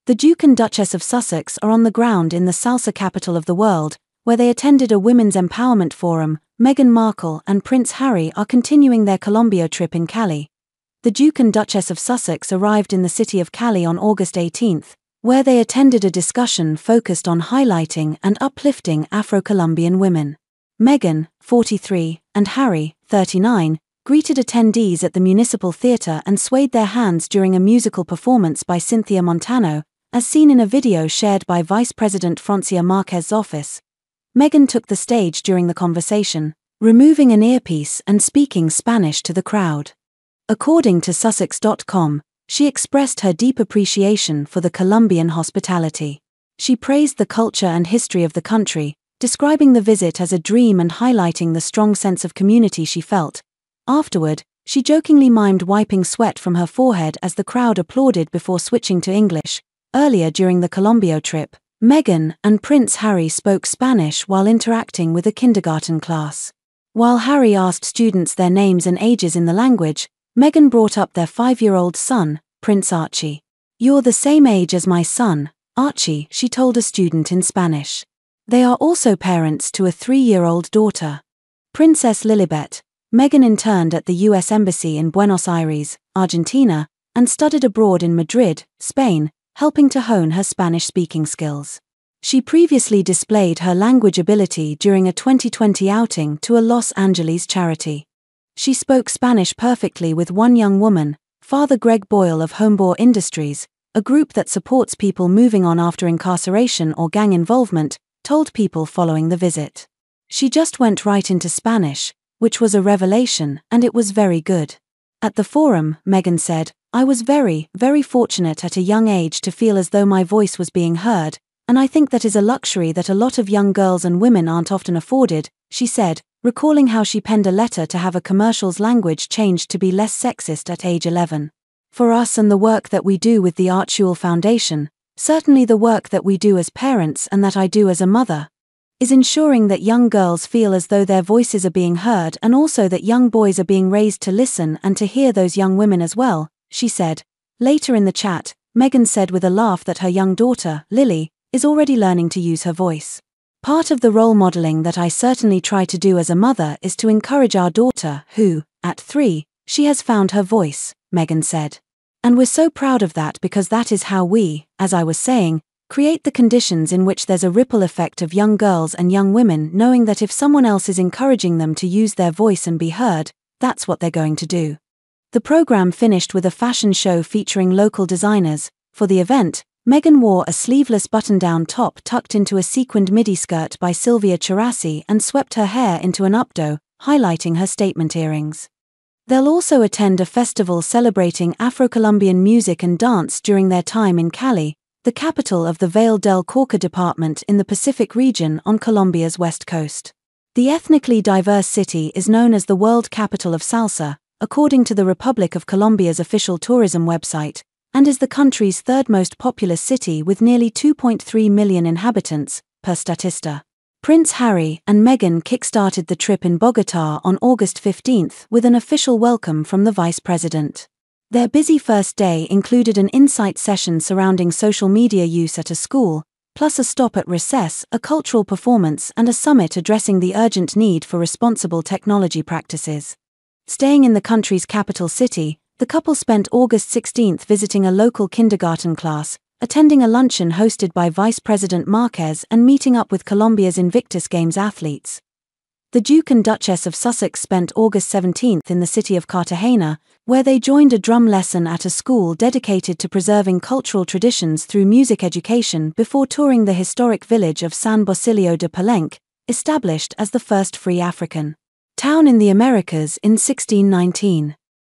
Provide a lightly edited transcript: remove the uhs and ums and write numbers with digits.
The Duke and Duchess of Sussex are on the ground in the salsa capital of the world, where they attended a women's empowerment forum. Meghan Markle and Prince Harry are continuing their Colombia trip in Cali. The Duke and Duchess of Sussex arrived in the city of Cali on August 18, where they attended a discussion focused on highlighting and uplifting Afro-Colombian women. Meghan, 43, and Harry, 39, greeted attendees at the Municipal Theatre and swayed their hands during a musical performance by Cynthia Montano, as seen in a video shared by Vice President Francia Marquez's office. Meghan took the stage during the conversation, removing an earpiece and speaking Spanish to the crowd. According to Sussex.com, she expressed her deep appreciation for the Colombian hospitality. She praised the culture and history of the country, describing the visit as a dream and highlighting the strong sense of community she felt. Afterward, she jokingly mimed wiping sweat from her forehead as the crowd applauded before switching to English. Earlier during the Colombia trip, Meghan and Prince Harry spoke Spanish while interacting with a kindergarten class. While Harry asked students their names and ages in the language, Meghan brought up their 5-year-old son, Prince Archie. "You're the same age as my son, Archie," she told a student in Spanish. They are also parents to a 3-year-old daughter. Princess Lilibet. Meghan interned at the U.S. Embassy in Buenos Aires, Argentina, and studied abroad in Madrid, Spain, helping to hone her Spanish-speaking skills. She previously displayed her language ability during a 2020 outing to a Los Angeles charity. She spoke Spanish perfectly with one young woman, Father Greg Boyle of Homeboy Industries, a group that supports people moving on after incarceration or gang involvement, told People following the visit. "She just went right into Spanish, which was a revelation, and it was very good." At the forum, Meghan said, "I was very, very fortunate at a young age to feel as though my voice was being heard, and I think that is a luxury that a lot of young girls and women aren't often afforded," she said, recalling how she penned a letter to have a commercial's language changed to be less sexist at age 11. "For us and the work that we do with the Archewell Foundation, certainly the work that we do as parents and that I do as a mother, is ensuring that young girls feel as though their voices are being heard and also that young boys are being raised to listen and to hear those young women as well," she said. Later in the chat, Meghan said with a laugh that her young daughter, Lily, is already learning to use her voice. "Part of the role modeling that I certainly try to do as a mother is to encourage our daughter who, at 3, she has found her voice," Meghan said. "And we're so proud of that because that is how we, as I was saying, create the conditions in which there's a ripple effect of young girls and young women knowing that if someone else is encouraging them to use their voice and be heard, that's what they're going to do." The program finished with a fashion show featuring local designers. For the event, Meghan wore a sleeveless button-down top tucked into a sequined midi skirt by Sylvia Cherassi and swept her hair into an updo, highlighting her statement earrings. They'll also attend a festival celebrating Afro-Colombian music and dance during their time in Cali, the capital of the Valle del Cauca department in the Pacific region on Colombia's west coast. The ethnically diverse city is known as the World Capital of Salsa, according to the Republic of Colombia's official tourism website, and is the country's third most populous city with nearly 2.3 million inhabitants, per Statista. Prince Harry and Meghan kick-started the trip in Bogotá on August 15 with an official welcome from the Vice President. Their busy first day included an insight session surrounding social media use at a school, plus a stop at Recess, a cultural performance and a summit addressing the urgent need for responsible technology practices. Staying in the country's capital city, the couple spent August 16 visiting a local kindergarten class, attending a luncheon hosted by Vice President Marquez and meeting up with Colombia's Invictus Games athletes. The Duke and Duchess of Sussex spent August 17 in the city of Cartagena, where they joined a drum lesson at a school dedicated to preserving cultural traditions through music education before touring the historic village of San Basilio de Palenque, established as the first free African town in the Americas in 1619.